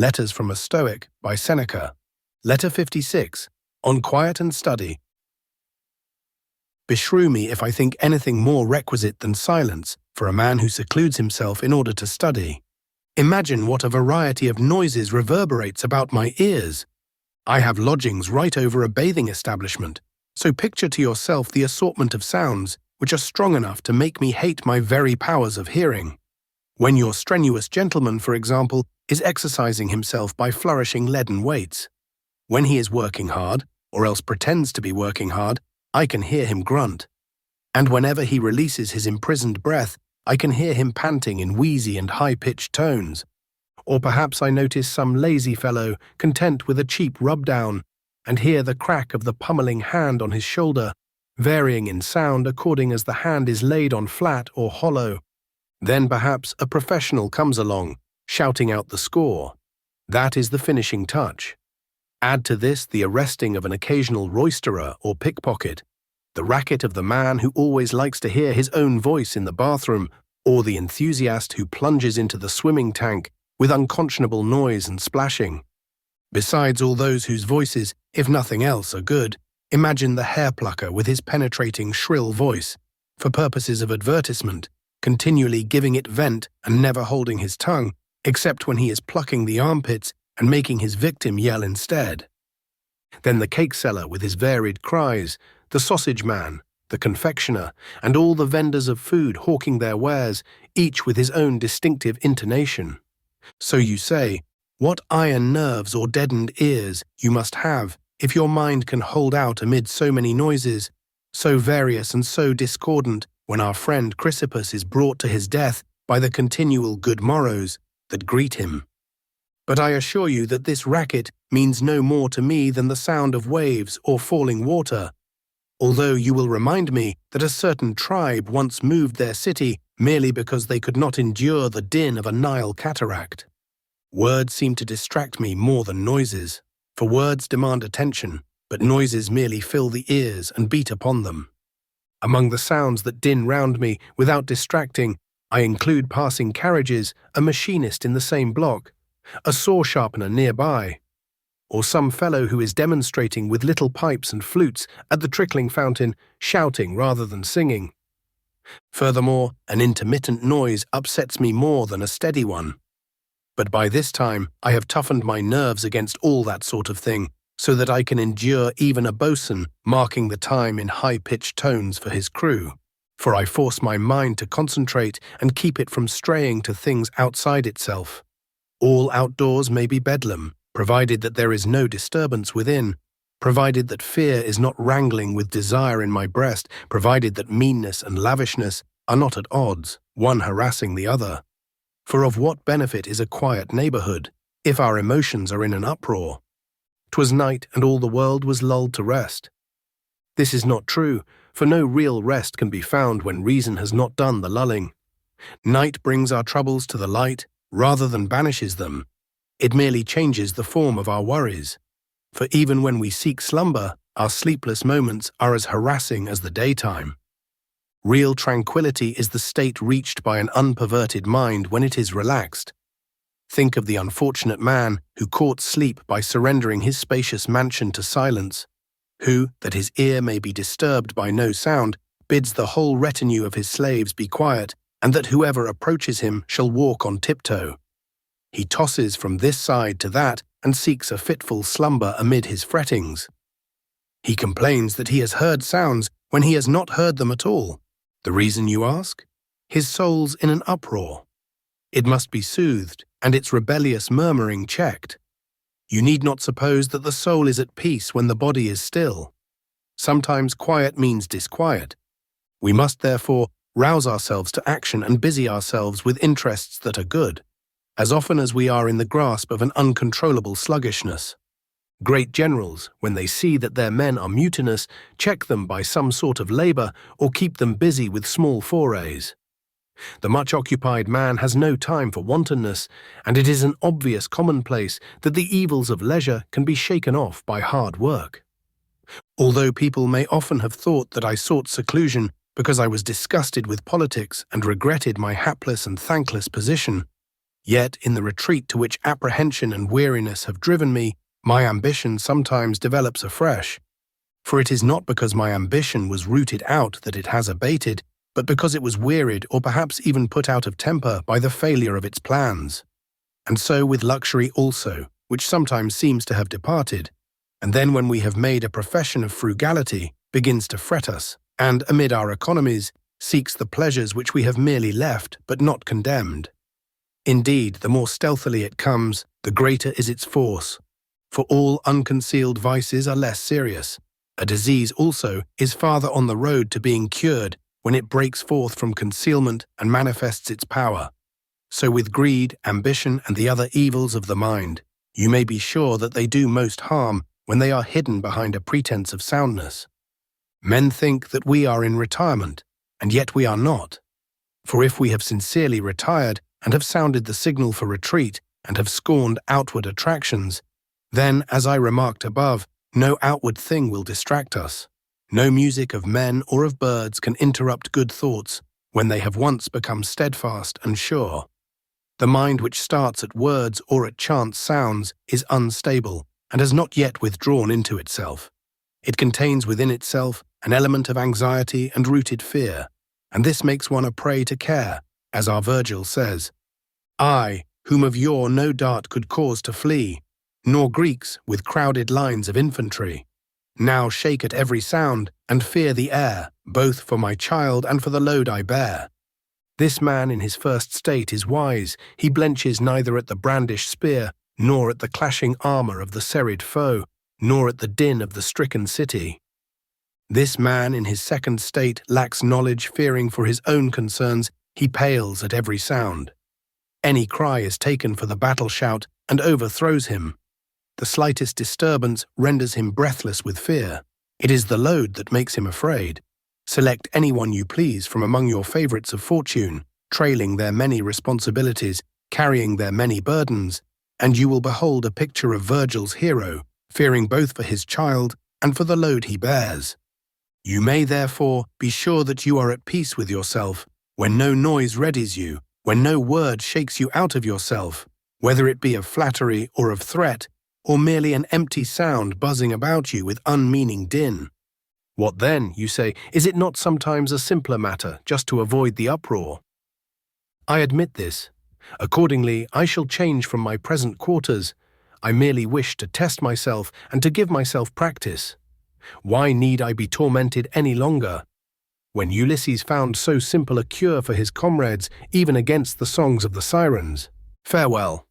Letters from a Stoic by Seneca. Letter 56. On Quiet and Study. Beshrew me if I think anything more requisite than silence for a man who secludes himself in order to study. Imagine what a variety of noises reverberates about my ears. I have lodgings right over a bathing establishment, so picture to yourself the assortment of sounds which are strong enough to make me hate my very powers of hearing. When your strenuous gentleman, for example, is exercising himself by flourishing leaden weights. When he is working hard, or else pretends to be working hard, I can hear him grunt. And whenever he releases his imprisoned breath, I can hear him panting in wheezy and high-pitched tones. Or perhaps I notice some lazy fellow content with a cheap rub-down, and hear the crack of the pummeling hand on his shoulder, varying in sound according as the hand is laid on flat or hollow. Then perhaps a professional comes along, shouting out the score. That is the finishing touch. Add to this the arresting of an occasional roisterer or pickpocket, the racket of the man who always likes to hear his own voice in the bathroom, or the enthusiast who plunges into the swimming tank with unconscionable noise and splashing. Besides all those whose voices, if nothing else, are good, imagine the hair-plucker with his penetrating, shrill voice, for purposes of advertisement, continually giving it vent and never holding his tongue, except when he is plucking the armpits and making his victim yell instead. Then the cake seller with his varied cries, the sausage man, the confectioner, and all the vendors of food hawking their wares, each with his own distinctive intonation. So you say, what iron nerves or deadened ears you must have if your mind can hold out amid so many noises, so various and so discordant, when our friend Chrysippus is brought to his death by the continual good morrows that greet him. But I assure you that this racket means no more to me than the sound of waves or falling water, although you will remind me that a certain tribe once moved their city merely because they could not endure the din of a Nile cataract. Words seem to distract me more than noises, for words demand attention, but noises merely fill the ears and beat upon them. Among the sounds that din round me without distracting, I include passing carriages, a machinist in the same block, a saw sharpener nearby, or some fellow who is demonstrating with little pipes and flutes at the trickling fountain, shouting rather than singing. Furthermore, an intermittent noise upsets me more than a steady one. But by this time, I have toughened my nerves against all that sort of thing, so that I can endure even a boatswain marking the time in high-pitched tones for his crew, for I force my mind to concentrate and keep it from straying to things outside itself. All outdoors may be bedlam, provided that there is no disturbance within, provided that fear is not wrangling with desire in my breast, provided that meanness and lavishness are not at odds, one harassing the other. For of what benefit is a quiet neighborhood, if our emotions are in an uproar? 'Twas night, and all the world was lulled to rest. This is not true, for no real rest can be found when reason has not done the lulling. Night brings our troubles to the light, rather than banishes them. It merely changes the form of our worries. For even when we seek slumber, our sleepless moments are as harassing as the daytime. Real tranquility is the state reached by an unperverted mind when it is relaxed. Think of the unfortunate man who courts sleep by surrendering his spacious mansion to silence, who, that his ear may be disturbed by no sound, bids the whole retinue of his slaves be quiet, and that whoever approaches him shall walk on tiptoe. He tosses from this side to that and seeks a fitful slumber amid his frettings. He complains that he has heard sounds when he has not heard them at all. The reason, you ask? His soul's in an uproar. It must be soothed, and its rebellious murmuring checked. You need not suppose that the soul is at peace when the body is still. Sometimes quiet means disquiet. We must therefore rouse ourselves to action and busy ourselves with interests that are good, as often as we are in the grasp of an uncontrollable sluggishness. Great generals, when they see that their men are mutinous, check them by some sort of labor or keep them busy with small forays. The much-occupied man has no time for wantonness, and it is an obvious commonplace that the evils of leisure can be shaken off by hard work. Although people may often have thought that I sought seclusion because I was disgusted with politics and regretted my hapless and thankless position, Yet, in the retreat to which apprehension and weariness have driven me, my ambition sometimes develops afresh. For it is not because my ambition was rooted out that it has abated, but because it was wearied or perhaps even put out of temper by the failure of its plans. And so with luxury also, which sometimes seems to have departed, and then when we have made a profession of frugality, begins to fret us, and, amid our economies, seeks the pleasures which we have merely left but not condemned. Indeed, the more stealthily it comes, the greater is its force. For all unconcealed vices are less serious. A disease also is farther on the road to being cured when it breaks forth from concealment and manifests its power. So with greed, ambition, and the other evils of the mind, you may be sure that they do most harm when they are hidden behind a pretense of soundness. Men think that we are in retirement, and yet we are not. For if we have sincerely retired and have sounded the signal for retreat and have scorned outward attractions, then, as I remarked above, no outward thing will distract us. No music of men or of birds can interrupt good thoughts when they have once become steadfast and sure. The mind which starts at words or at chance sounds is unstable and has not yet withdrawn into itself. It contains within itself an element of anxiety and rooted fear, and this makes one a prey to care, as our Virgil says, "I, whom of yore no dart could cause to flee, nor Greeks with crowded lines of infantry, now shake at every sound and fear the air, both for my child and for the load I bear. This man in his first state is wise, he blenches neither at the brandished spear, nor at the clashing armour of the serried foe, nor at the din of the stricken city. This man in his second state lacks knowledge, fearing for his own concerns, he pales at every sound. Any cry is taken for the battle shout and overthrows him. The slightest disturbance renders him breathless with fear. It is the load that makes him afraid. Select anyone you please from among your favourites of fortune, trailing their many responsibilities, carrying their many burdens, and you will behold a picture of Virgil's hero, fearing both for his child and for the load he bears. You may therefore be sure that you are at peace with yourself, when no noise readies you, when no word shakes you out of yourself, whether it be of flattery or of threat, or merely an empty sound buzzing about you with unmeaning din. What then, you say, is it not sometimes a simpler matter just to avoid the uproar? I admit this. Accordingly, I shall change from my present quarters. I merely wish to test myself and to give myself practice. Why need I be tormented any longer? When Ulysses found so simple a cure for his comrades, even against the songs of the sirens. Farewell.